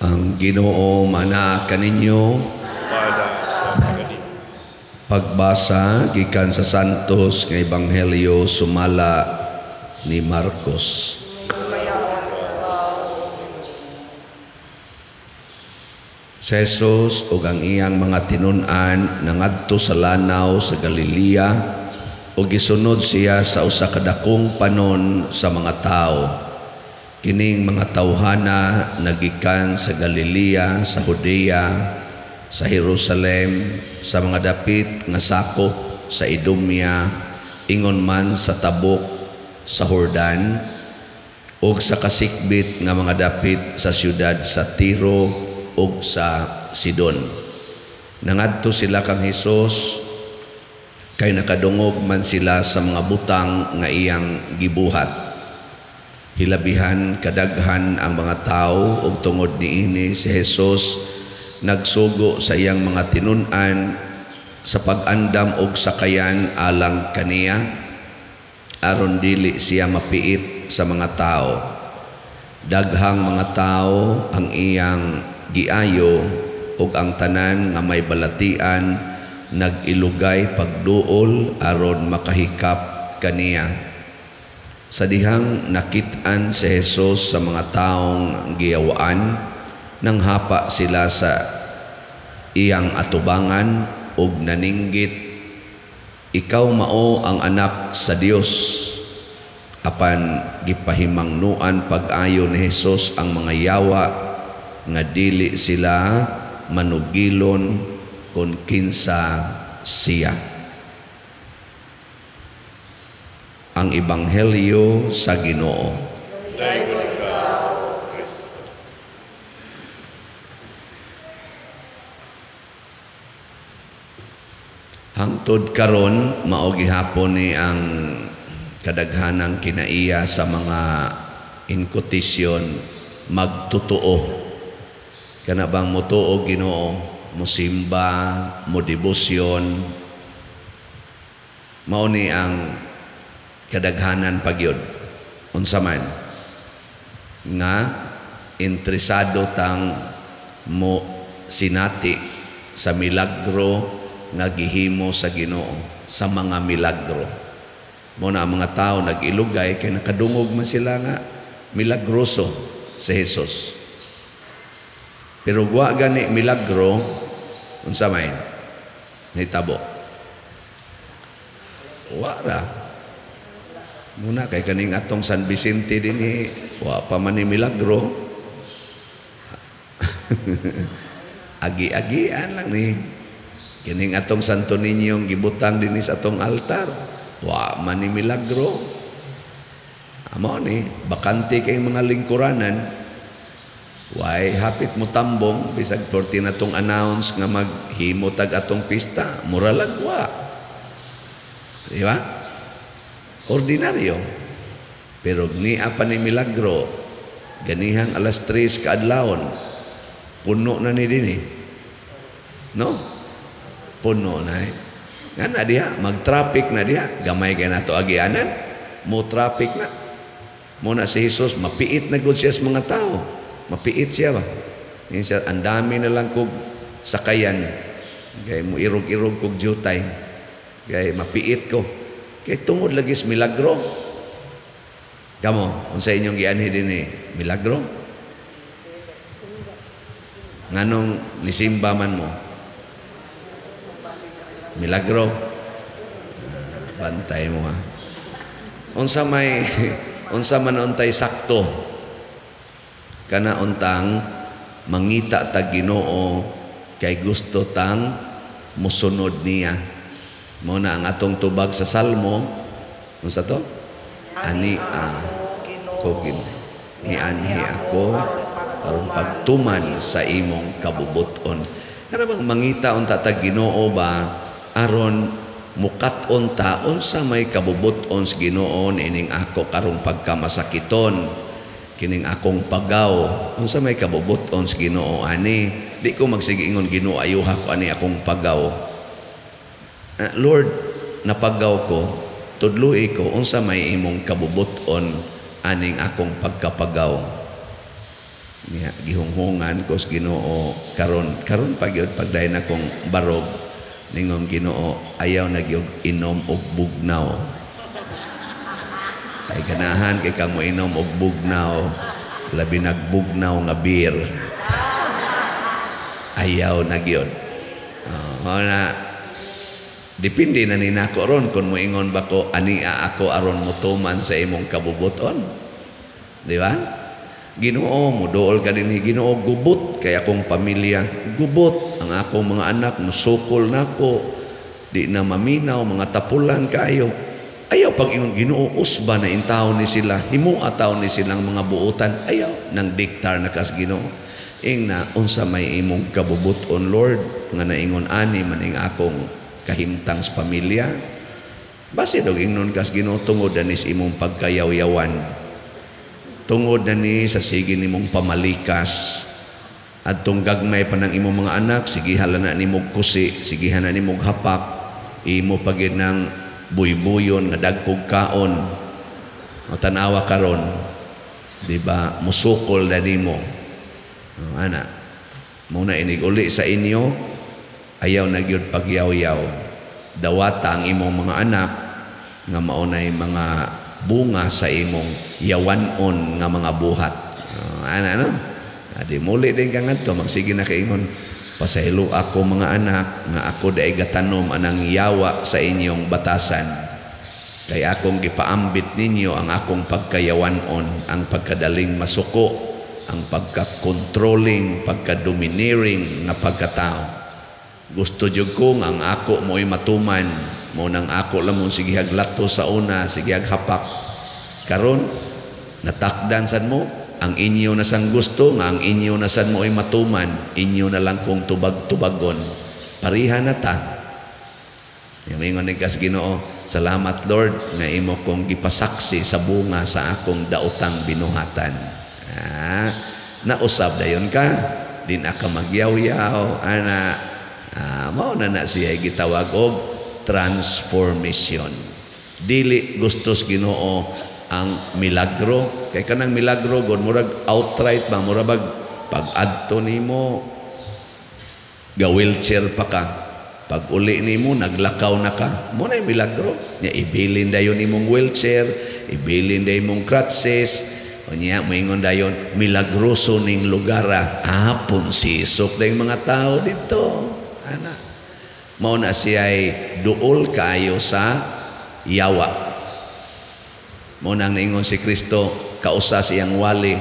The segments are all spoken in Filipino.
Ang Ginoo mana kaninyo. Pagbasa gikan sa Santos nga Ebanghelyo sumala ni Marcos. Si Jesus ug ang iyang mga tinun-an nangadto sa lanaw sa Galilea ug gisunod siya sa usa ka dakong panon sa mga tao. Kining mga tawhana nagikan sa Galilea, sa Judea, sa Jerusalem, sa mga dapit nga sakop sa Idumea, ingon man sa tabok sa Jordan, ug sa kasikbit nga mga dapit sa siyudad sa Tiro ug sa Sidon. Nangadto sila kang Hesus kay nakadungog man sila sa mga butang nga iyang gibuhat. Hilabihan kadaghan ang mga tao ug tungod niini si Jesus nagsugo sa iyang mga tinun-an sa pag-andam og sakayan alang kaniya aron dili siya mapiit sa mga tao. Daghang mga tao ang iyang giayo ug ang tanan nga may balatian nag-ilugay pagduol aron makahikap kaniya. Sa dihang nakit-an si Jesus sa mga taong giyawaan, nanghapa sila sa iyang atubangan ug naninggit, "Ikaw mao ang anak sa Dios." Apan gipahimangnuan pag-ayo ni Jesus ang mga yawa nga dili sila manugilon kun kinsa siya. Ang Ebanghelyo sa Ginoo. Dayon ka, O Kristo. Hangtod karon mao gihapon ni ang kadaghanang kinaiya sa mga inkutisyon magtutuo. Kana bang motuo Ginoo, mosimba, modebosyon. Mao ni ang kadaghanan pagyod unsa man nga interesado tang mo sinati sa milagro nga gihimo sa Ginoo, sa mga milagro. Mo na ang mga tao nag-ilugay kay nakadungog man sila nga milagroso si Jesus. Pero wa gani milagro unsa man nahitabo. Wa ra. Muna kay kaning atong San Vicente dinhi wa pa man ni milagro. Agi-agian lang ni. Kining atong Santo Niño gibutang dinhi sa atong altar. Wa man ni milagro. Amo ni bakante kay mga lingkuranan. Why hapit mo tambong bisag 14 atong announce nga maghimo tag atong pista, mura lagwa. Di ba? Ordinaryo. Pero ni apa ni milagro, ganihang alas 3 kaadlawon, puno na ni dinhi. No? Puno na eh. Nga na diha, mag-traffic na diha, gamay kay nato agianan, mo traffic na. Muna si Jesus, mapiit na gud siya sa mga tao. Mapiit siya ba? Siya, ang dami na lang kog sakayan. Kaya mo irog-irog kog jutay. Kaya mapiit ko. Kaya tungod lagi sa milagro. Kamo, kung sa inyong gianhi din milagro? Nganong nisimba man mo? Milagro? Bantay mo ha. Unsa man untay sakto. Kana untang mangita ta Ginoo kay gusto tang musunod niya. Mao na ang atong tubag sa Salmo. Unsa to? Ani ko ni ako aron pagtuman sa imong kabubuton. Kana bang mangita unta ta Ginoo ba aron mukat-on ta unsa may kabubuton sa Ginoo ining ako karong pagkamasakiton. Kining akong pagaw unsa may kabubuton sa Ginoo ani di ko magsige ingon Ginoo ayuha ko ani akong pagaw. Lord, napagaw ko, tudluy ko, unsa may imong kabubuton aning akong pagkapagaw. niya gihunghungan ko sa Ginoo karon pagyud pagdayon akong barog ningong Ginoo ayaw na gyud inom og bugnaw. Kay ganahan kay kamo inom og bugnaw, labi nagbugnaw nga beer. Ayaw na gyud. Na depende na ni nako ron kung moingon ba ko ania ako aron mutuman sa imong kabubuton. Di ba? Ginoo mo dool ka dinhi Ginoo gubot kay akong pamilya gubot ang akong mga anak musukol nako di na maminaw mga tapulan kayo. Ayaw pag ingon Ginoo usba na intaw ni sila himua taw ni silang mga buutan ayaw nang diktar na kas Ginoo. Ingna unsa may imong kabubuton Lord nga naingon ani maning akong kahimtang sa pamilya. Base dog ingnon kas Ginoo tungod anis imong pagkayaw-yawan. Tungod na ni sa sige nimong pamalikas at tong gagmay pa ng imong mga anak sigihan na nimong kusi sigihan na nimong hapak imo pagid ng buybuyon nga dagkog kaon o tanawa karon di ba musukol na nimo ana muna inig uli sa inyo ayaw na gyud pagyaw-yaw dawata ang imong mga anak nga maunay mga bunga sa imong yawanon nga mga buhat. Ano? Di muli din ka nga ito, magsige na kaingon, pasahilo ako mga anak, nga ako daig gatanom anang yawa sa inyong batasan. Kaya akong gipaambit ninyo ang akong pagkayawanon, ang pagkadaling masuko, ang pagka-controlling, pagka-domineering na pagkatao. Gusto jud kong ang ako mo'y matuman, mo nang ako lamon sige haglato sa una sige hapak karon natakdan sad mo ang inyo na sang gusto nga ang inyo na sad mo ay matuman inyo na lang kung tubag-tubagon pariha na ta yung ingon ni kas Ginoo salamat Lord nga imo kong gipasaksi sa bunga sa akong daotang binuhatan nausab dayon ka din ka magyaw-yaw ana mao na siya gitawag og transformation. Dili gustos Ginoo ang milagro. Kay kanang milagro god murag outright ba murag pag-adto nimo ga wheelchair pa ka. Pag uli nimo naglakaw na ka. Mo na milagro. Nya ibilin dayon imong wheelchair, ibilin dayon imong crutches. Unya moingon dayon milagroso ning lugar hapon sisok dayong mga tao dito. Ana mao na siya'y duol kayo sa yawa. Mao nang naingon si Kristo kausa siyang wali,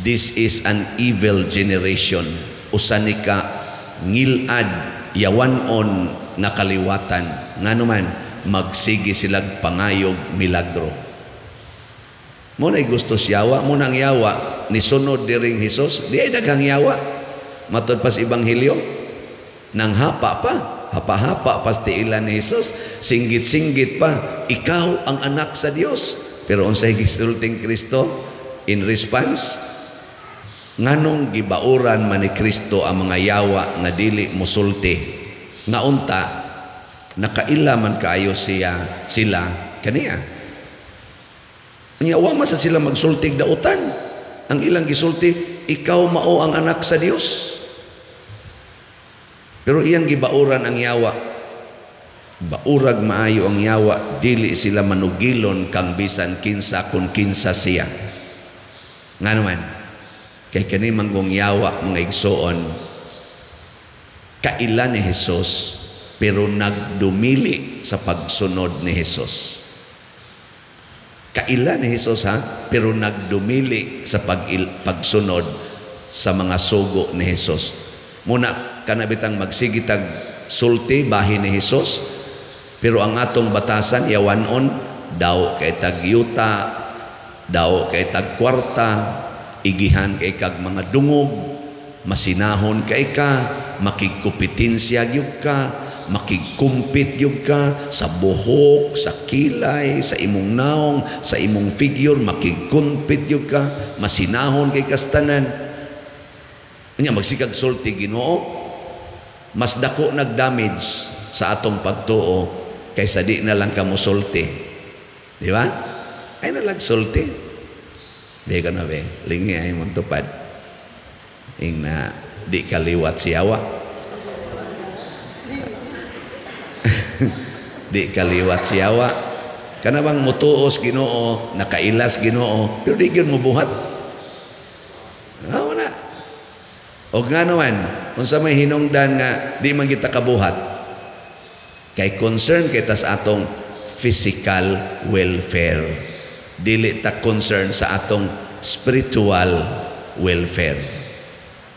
this is an evil generation. Usa ni ka ngilad yawanon nga kaliwatan. Nganuman magsigi silag pangayog milagro. Mo na gusto siyawa, mo nang yawa ni sunod diring Hesus, di ay daghang yawa. Matod pa sa Ebanghelyo nang hapa pa hapa-hapa pasti ilan ni Jesus singgit-singgit pa ikaw ang anak sa Dios pero unsay gisulting Kristo in response nganong gibauran man ni Kristo ang mga yawa nga dili mosulti nga unta nakaila man kaayo sila kaniya nya wa man sa sila magsultig dautan ang ilang gisulti ikaw mao ang anak sa Dios. Pero iyang gibauran ang yawa. Baurag maayo ang yawa, dili sila manugilon kang bisan kinsa kun kinsa siya. Nga naman, kay kani manggong yawa mga igsoon, kaila ni Jesus, pero nagdumili sa pagsunod ni Jesus. Kaila ni Jesus pero nagdumili sa pagsunod sa mga sugo ni Jesus. Muna kanabitang magsigitag sulti bahin ni Jesus pero ang atong batasan yawanon daw kay tagyuta daw kay tagkwarta igihan kay kag mga dungog masinahon kay ka makigkompetensya gyud ka makigkumpit gyud ka sa buhok sa kilay sa imong naong sa imong figure makigkumpit gyud ka masinahon kay kastanan nya magsikag sulti Ginoo mas dako nag-damage sa atong pagtuo kaysa di na lang kamo sulti. Di ba? Ay na lang sulti. Di ka na be. Lingi ay mong tupad. ing na di kaliwat siyawa. Di kaliwat siyawa. Kana bang mutuos Ginoo, nakailas Ginoo, pero di gyud mo buhat. Na. O nga naman, kung sa may hinungdan nga di man kita kabuhat, kay concern kita sa atong physical welfare. Dili ta concern sa atong spiritual welfare.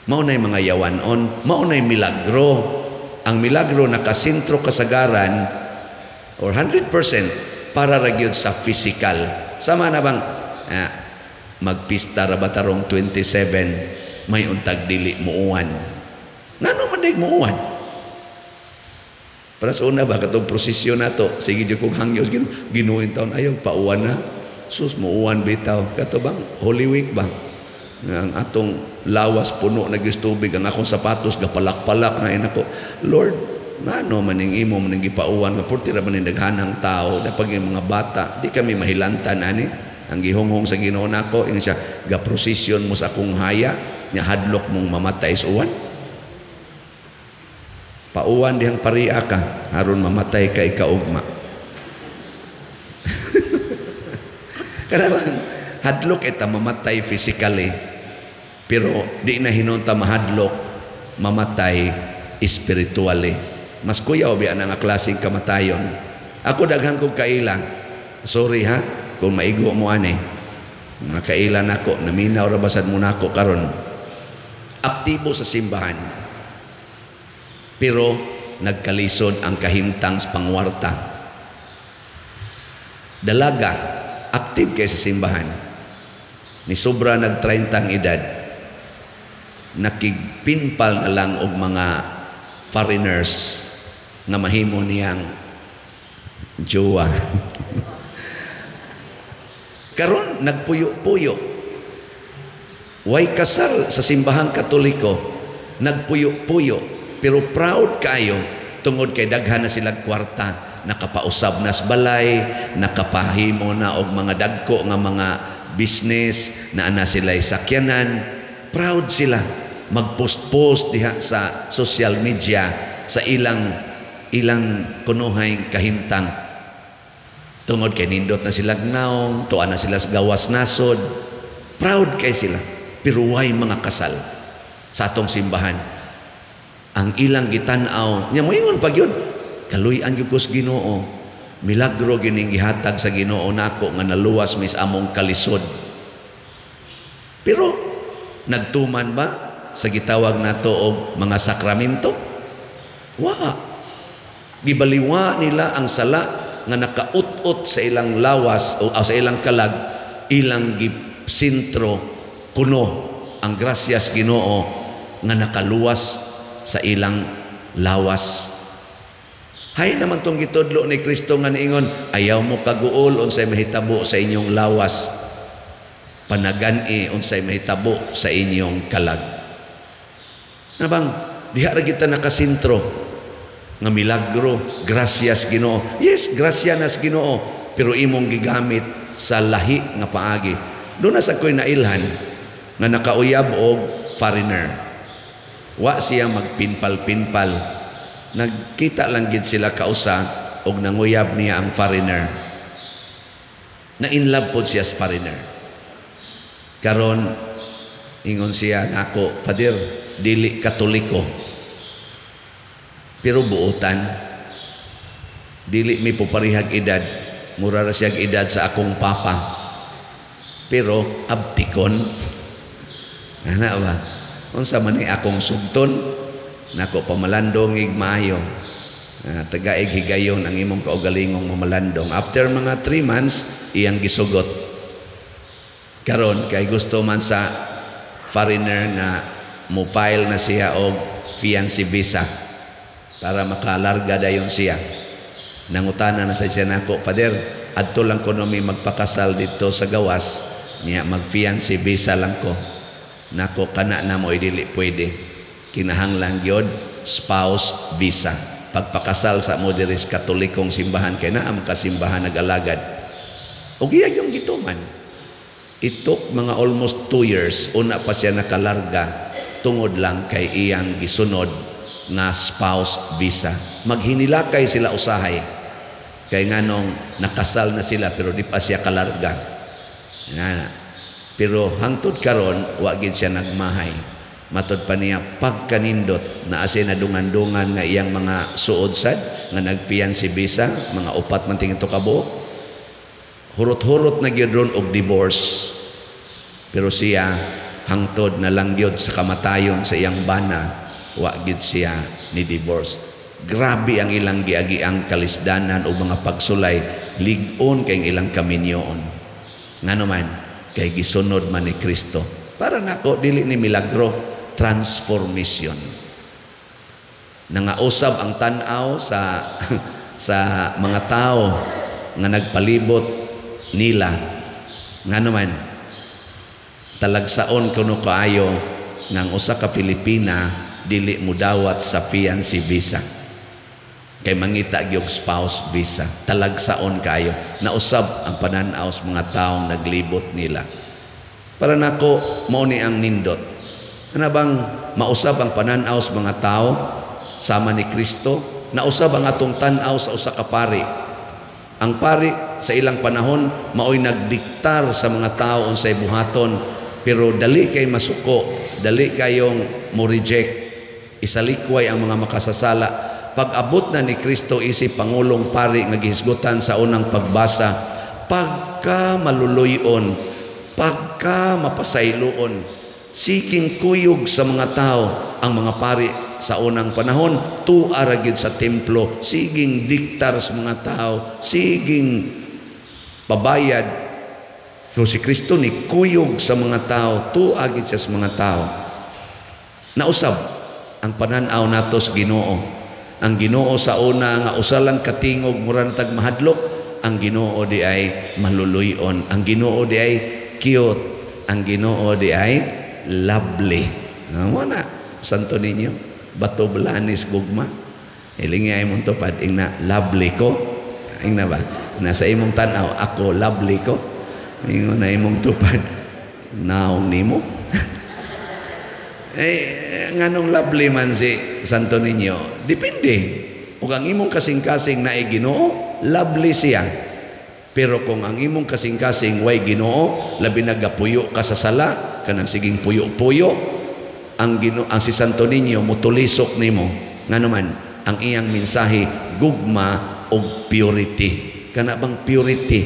Maunay mga yawanon, maunay milagro. Ang milagro nakasentro kasagaran or 100% para ra gyud sa physical. Sama na bang magpista ra batarong 27 may untag dili muuwan. Ngano man day muuwan? Para sa una ba katong prosesyon nato, sige jud kog hangyos ginuin taon ayaw pauwan na. Sus muuwan bitaw kato bang Holy Week ba? Ang atong lawas puno na gistubig, ang akong sapatos gapalak-palak na inako. Lord, ngano man ning imo man gipauwan nga purti ra man ning daghanang tao, dapag yung mga bata, di kami mahilantan ani. Ang gihonghong sa Ginoo nako ing siya gaprosesyon mo sa akong haya, nya hadlok mong mamatay sa uwan. Pauwan dihang pariya ka aron mamatay ka ikaugma. Kada bang hadlok ita mamatay physically, pero di na hinunta mahadlok mamatay spiritually. Mas kuyaw biya na nga klaseng kamatayon. Ako daghan kong kaila. Sorry ha, kung maigo mo ani. Mga kaila nako, naminaw ra basad mo nako karon. Aktibo sa simbahan. Pero nagkalisod ang kahimtang sa pangwarta. Dalaga, aktif kay sa simbahan. Ni sobra nag-30 ang edad. Nakigpinpal na lang og mga foreigners nga mahimo niyang jowa. Karon nagpuyo-puyo. Way kasal sa simbahang Katoliko, nagpuyo-puyo, pero proud kayo tungod kay daghan na silang kwarta, nakapausab na sa balay, nakapahimo na og mga dagko nga mga business na ana sila'y sakyanan. Proud sila magpost-post diha sa social media sa ilang kunuhay kahimtang. Tungod kay nindot na sila naong, tuwa na sila sa gawas nasod. Proud kay sila. Pero way mga kasal sa atong simbahan. Ang ilang gitanaw, nya moingon pag yun, kaluy-an gyud ko sa Ginoo. Milagro gining gihatag sa Ginoo nako nga naluwas mis among kalisod. Pero nagtuman ba sa gitawag nato og mga sakramento? Wa. Gibaliwa nila ang sala nga nakaut-ut sa ilang lawas o sa ilang kalag, ilang gipsintro kuno ang grasyas Ginoo nga nakaluwas sa ilang lawas. Hay naman tong gitudlo ni Kristo nga niingon, ayaw mo kaguol unsay mahitabo sa inyong lawas, panagani unsay mahitabo sa inyong kalag. Na bang diha ra kita nakasintro nga milagro, grasyas Ginoo. Yes, grasya nas Ginoo, pero imong gigamit sa lahi nga paagi. Doon na sa ko'y nailhan nga nakauyab og foreigner. Wa siya magpinpal-pinpal. Nagkita lang gid sila kausa og nanguyab niya ang foreigner. Na in love pod siya sa foreigner. Karon ingon siya nako, Father, dili Katoliko. Pero buotan, dili mi po parihag edad, mura ra siyag edad sa akong papa. Pero abtikon, ana ba? Unsa man ni akong sugton, nako pamalandong ig maayo. Tagaig higayon ang imong kaugalingong mamalandong. After mga 3 months, iyang gisugot. Karon kay gusto man sa foreigner na mo file na siya og fiancé visa para makalarga dayon siya. Nangutana na sa siya nako, Father, adto lang ko mi magpakasal dito sa gawas, niya mag-fiancé visa lang ko. Nako kana na mo dili pwede. Kinahanglan gyud spouse visa. Pagpakasal sa mo diri sa Katolikong simbahan kay naa ang kasimbahan nag-alagad. Og iya yung gituman. It took mga almost 2 years una pa siya nakalarga tungod lang kay iyang gisunod nga spouse visa. Maghinilakay sila usahay. Kay nganong nakasal na sila pero di pa siya kalarga. Pero hangtod karon wa gid siya nagmahay. Matod pa niya pagkanindot na asa na dungan-dungan nga iyang mga suod sad nga nagfiancé visa, mga 4 man tingin to kabuok. Hurot-hurot na gyud ron og divorce. Pero siya hangtod na lang gyud sa kamatayon sa iyang bana, wa gyud siya ni divorce. Grabe ang ilang giagiang kalisdanan o mga pagsulay, lig-on kay ilang kaminyoon. Ngano man kay gisunod man ni Kristo. Para nako dili ni milagro, transformation. Nangausab ang tan-aw sa sa mga tao nga nagpalibot nila. Ngano man talagsaon kuno kaayo ng usa ka Pilipina dili mo dawat sa fiancé visa. Kay mangita gyud spouse visa. Talagsaon kayo. Nausab ang pananaw sa mga taong naglibot nila. Para nako mao ni ang nindot. Ano bang mausab ang pananaw sa mga tao sama ni Kristo? Nausab ang atong tan-aw sa usa ka pari. Ang pari sa ilang panahon maoy nagdiktar sa mga tao unsay buhaton, pero dali kay masuko, dali kayong mo reject. Isalikway ang mga makasasala. Pag-abot na ni Kristo isip pangulong pari nga gihisgutan sa unang pagbasa, pagka maluluyon, pagka mapasayloon, siking kuyog sa mga tao ang mga pari sa unang panahon, tuara gyud sa templo, siging diktar sa mga tao, siging pabayad. So si Kristo ni kuyog sa mga tao, tuwa gyud siya sa mga tao. Nausab ang pananaw nato sa Ginoo. Ang Ginoo sa una nga usa lang katingog mura na tag mahadlok, ang Ginoo di ay maluluyon, ang Ginoo di ay cute, ang Ginoo di ay lovely. Mo na Santo Niño, bato blanis gugma. Ilingi ay mong tupad ing na lovely ko. Ing na ba? Nasa imong tanaw ako lovely ko. Ingon na imong tupad naong nimo. Nganong lovely man si Santo Niño? Depende. Ug ang imong kasing-kasing na ay Ginoo, lovely siya. Pero kung ang imong kasing-kasing way Ginoo, labi nagapuyo ka sa sala, kanang siging puyo-puyo, ang si Santo Niño mutulisok nimo. Ngano man ang iyang mensahe gugma og purity. Kana bang purity?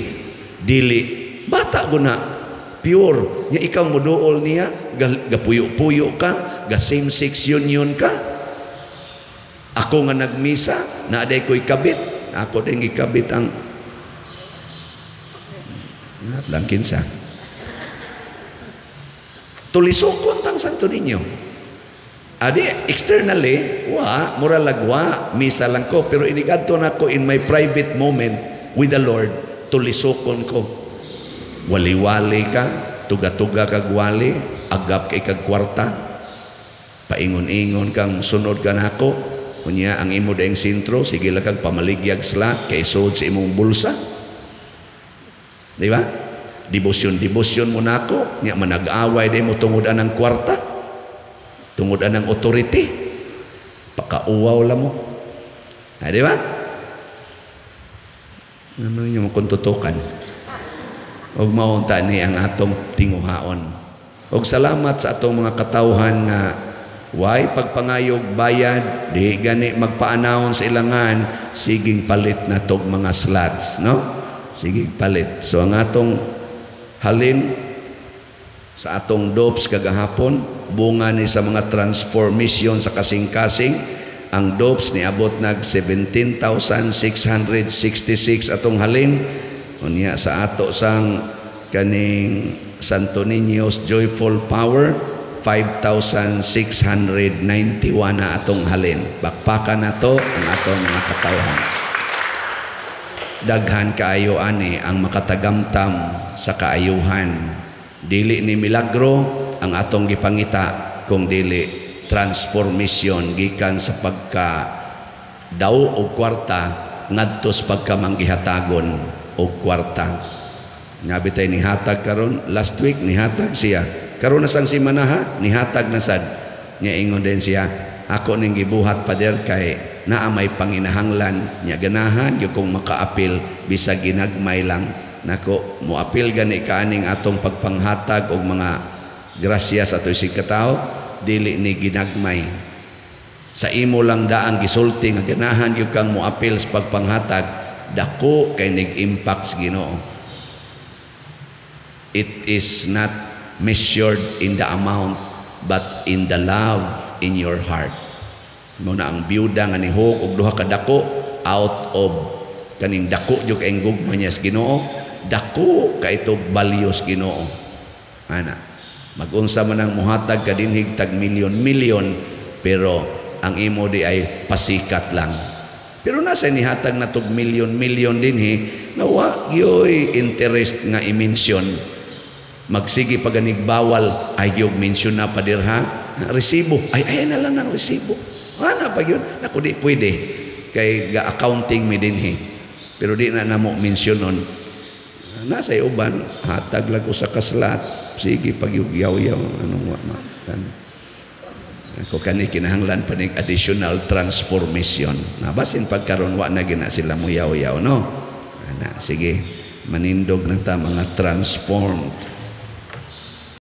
Dili bata guna pure nya ikaw moduol niya, gapuyo-puyo ka, ga same-sex union ka. Ako nga nagmisa, naaday ko'y kabit, ako din gikabit ang lang kinsa. Tulisokon tang Santo Niño. Adi externally, mura lagwa, misa lang ko, pero inigadto na ko in my private moment with the Lord, tulisokon ko. Wali-wali ka, tuga-tuga kag wali, agap kay kag kwarta, paingon-ingon kang sunod ka nako, kunya ang imo daing sintro, sige lang kag pamaligyag sla, kay sud sa imong bulsa. Di ba? Debosyon mo nako, nya manag-away day mo tungod anang kwarta, tungod anang authority, pakauwaw la mo. Di ba? Ano yung kuntutukan? Og maunta ni ang atong tinguhaon. Og salamat sa atong mga katawhan nga way pagpangayog bayad, di gani magpaanawon sa ilangan, siging palit na tog mga slots, no? Siging palit. So ang atong halin sa atong dopes kagahapon, bunga ni sa mga transformation sa kasing-kasing, ang dopes ni abot nag 17,666 atong halin. Unya sa ato sang kaning Santo Niño's Joyful Power 5,691 na atong halin. Bakpakan nato ang atong mga katawhan. Daghan kaayo ani ang makatagamtam sa kaayuhan. Dili ni milagro ang atong gipangita kung dili transformation gikan sa pagka daw o kwarta ngadto sa pagkamanggihatagon o kwarta. Nga bitay nihatag karon, last week nihatag siya. Karon na sang simana ha, nihatag na sad. Nya ingon din siya, ako ning gibuhat pader kay naa may panginahanglan nya ganahan gyud kong makaapil bisag ginagmay lang nako moapil gani kaaning atong pagpanghatag og mga grasya sa atoy sigkatawo dili ni ginagmay sa imo lang daang gisulti nga ganahan gyud kang moapil sa pagpanghatag dako kay nag-impact sa Ginoo. It is not measured in the amount but in the love in your heart. Muna ang biyuda nga nihog og duha ka dako out of kaning dako jud kay gugma niya sa Ginoo, dako ka ito values Ginoo. Ana, mag-unsa man ang muhatag ka dinhig tag milyon-milyon pero ang imo di ay pasikat lang. Pero nasa nihatag na tog milyon-milyon dinhi nga wa gyoy interest nga i-mention. Magsige paganig bawal ay gyud mention na padirha resibo ay na lang ng resibo ana pa yun naku di pwede kay ga accounting mi dinhi pero di na namo mensyonon nasa uban hatag lag usa ka slat sige pagyugyaw-yaw anong wa man ako kani kinahanglan pa ning additional transformation na basin pagkaron wa na gina sila mo yaw-yaw no ana sige manindog na ta mga transformed